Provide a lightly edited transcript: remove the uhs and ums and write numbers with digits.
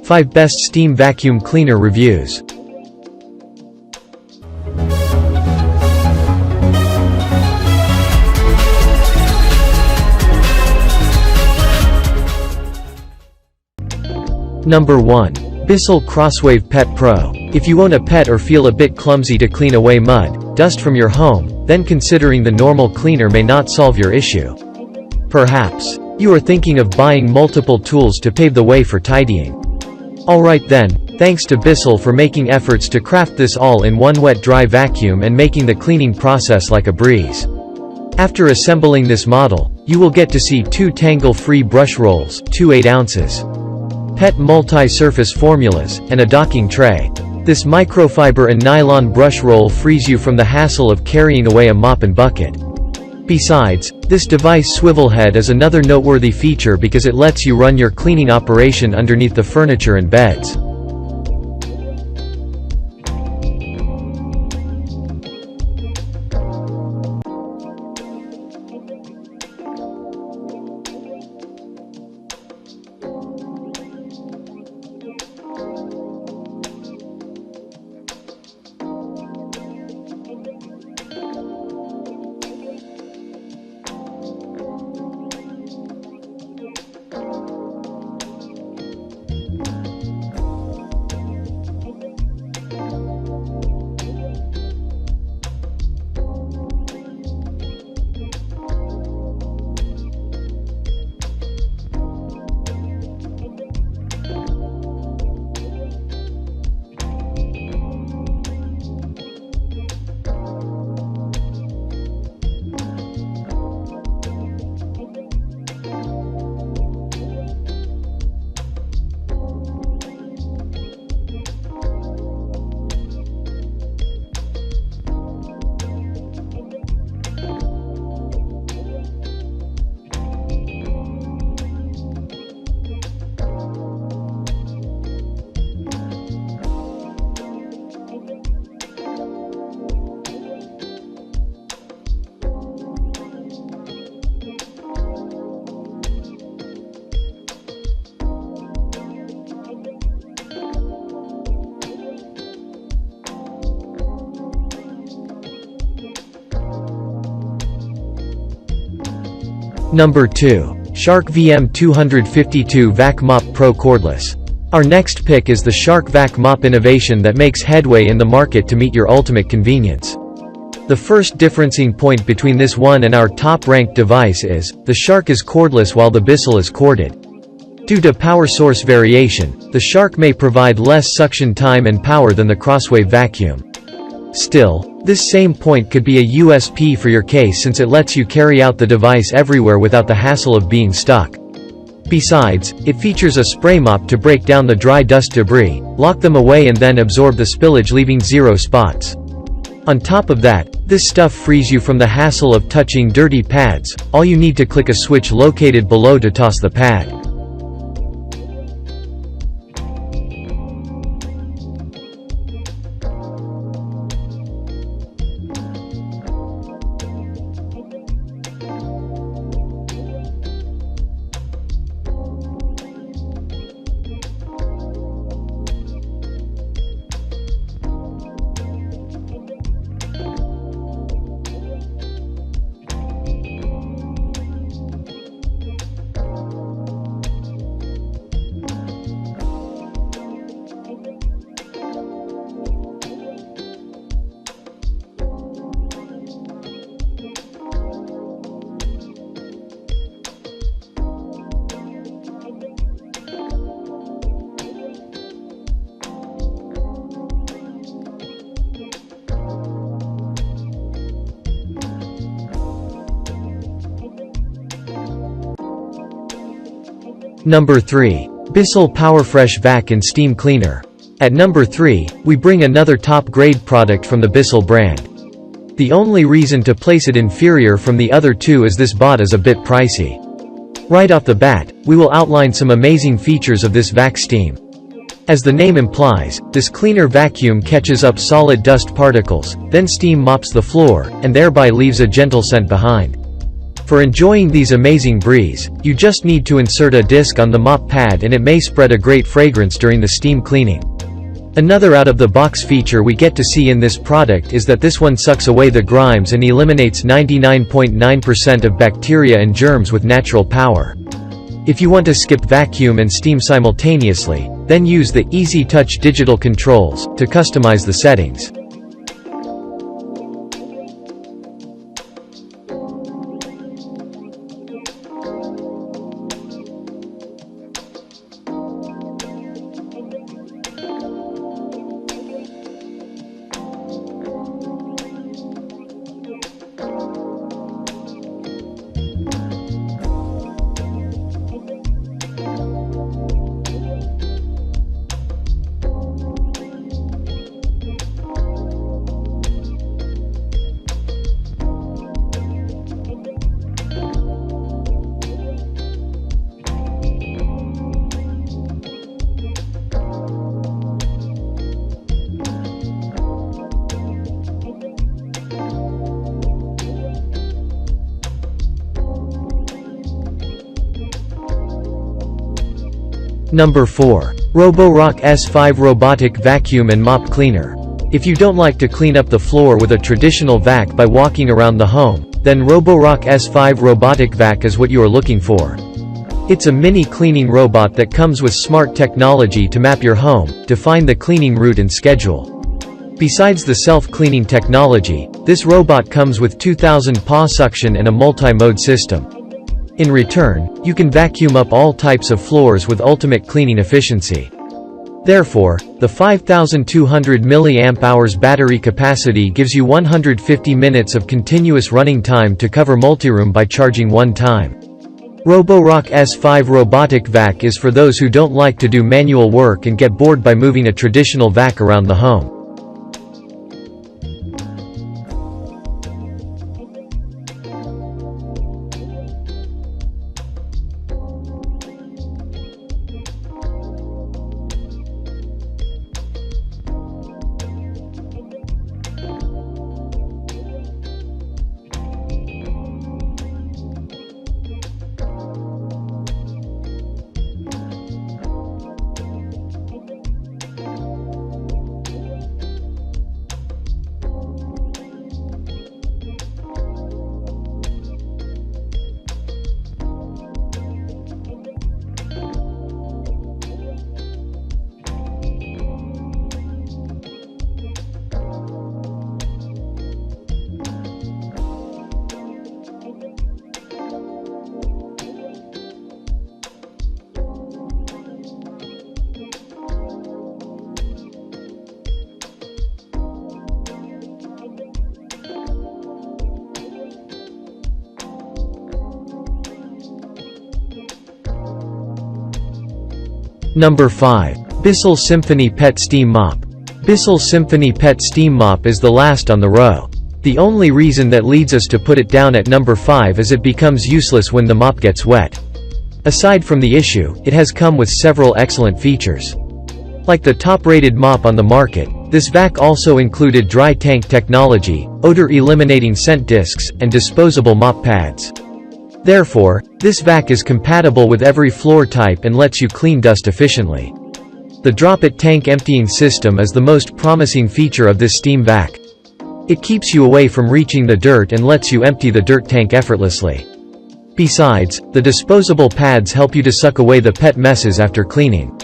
5 Best Steam Vacuum Cleaner Reviews. Number 1. BISSELL Crosswave Pet Pro. If you own a pet or feel a bit clumsy to clean away mud, dust from your home, then considering the normal cleaner may not solve your issue. Perhaps you are thinking of buying multiple tools to pave the way for tidying. Alright then, thanks to BISSELL for making efforts to craft this all-in-one wet-dry vacuum and making the cleaning process like a breeze. After assembling this model, you will get to see 2 tangle-free brush rolls, 2 8 ounces. PET multi-surface formulas, and a docking tray. This microfiber and nylon brush roll frees you from the hassle of carrying away a mop and bucket. Besides, this device swivel head is another noteworthy feature because it lets you run your cleaning operation underneath the furniture and beds. Number 2. Shark VM252 VAC-MOP Pro Cordless. Our next pick is the Shark VAC-MOP innovation that makes headway in the market to meet your ultimate convenience. The first differencing point between this one and our top-ranked device is, the Shark is cordless while the BISSELL is corded. Due to power source variation, the Shark may provide less suction time and power than the Crosswave vacuum. Still, this same point could be a USP for your case since it lets you carry out the device everywhere without the hassle of being stuck. Besides, it features a spray mop to break down the dry dust debris, lock them away and then absorb the spillage leaving 0 spots. On top of that, this stuff frees you from the hassle of touching dirty pads. All you need to click a switch located below to toss the pad. Number 3. BISSELL PowerFresh Vac and Steam Cleaner. At number 3, we bring another top-grade product from the BISSELL brand. The only reason to place it inferior from the other two is this bot is a bit pricey. Right off the bat, we will outline some amazing features of this vac steam. As the name implies, this cleaner vacuum catches up solid dust particles, then steam mops the floor, and thereby leaves a gentle scent behind. For enjoying these amazing breeze, you just need to insert a disc on the mop pad and it may spread a great fragrance during the steam cleaning. Another out-of-the-box feature we get to see in this product is that this one sucks away the grimes and eliminates 99.9% of bacteria and germs with natural power. If you want to skip vacuum and steam simultaneously, then use the Easy Touch digital controls to customize the settings. Number 4. Roborock S5 Robotic Vacuum and Mop Cleaner. If you don't like to clean up the floor with a traditional vac by walking around the home, then Roborock S5 Robotic Vac is what you are looking for. It's a mini cleaning robot that comes with smart technology to map your home, define the cleaning route and schedule. Besides the self-cleaning technology, this robot comes with 2000 paw suction and a multi-mode system. In return, you can vacuum up all types of floors with ultimate cleaning efficiency. Therefore, the 5200 mAh battery capacity gives you 150 minutes of continuous running time to cover multiroom by charging one time. Roborock S5 Robotic Vac is for those who don't like to do manual work and get bored by moving a traditional vac around the home. Number 5. BISSELL Symphony Pet Steam Mop. BISSELL Symphony Pet Steam Mop is the last on the row. The only reason that leads us to put it down at number 5 is it becomes useless when the mop gets wet. Aside from the issue, it has come with several excellent features. Like the top-rated mop on the market, this vac also included dry tank technology, odor-eliminating scent discs, and disposable mop pads. Therefore, this vac is compatible with every floor type and lets you clean dust efficiently. The drop-it tank emptying system is the most promising feature of this steam vac. It keeps you away from reaching the dirt and lets you empty the dirt tank effortlessly. Besides, the disposable pads help you to suck away the pet messes after cleaning.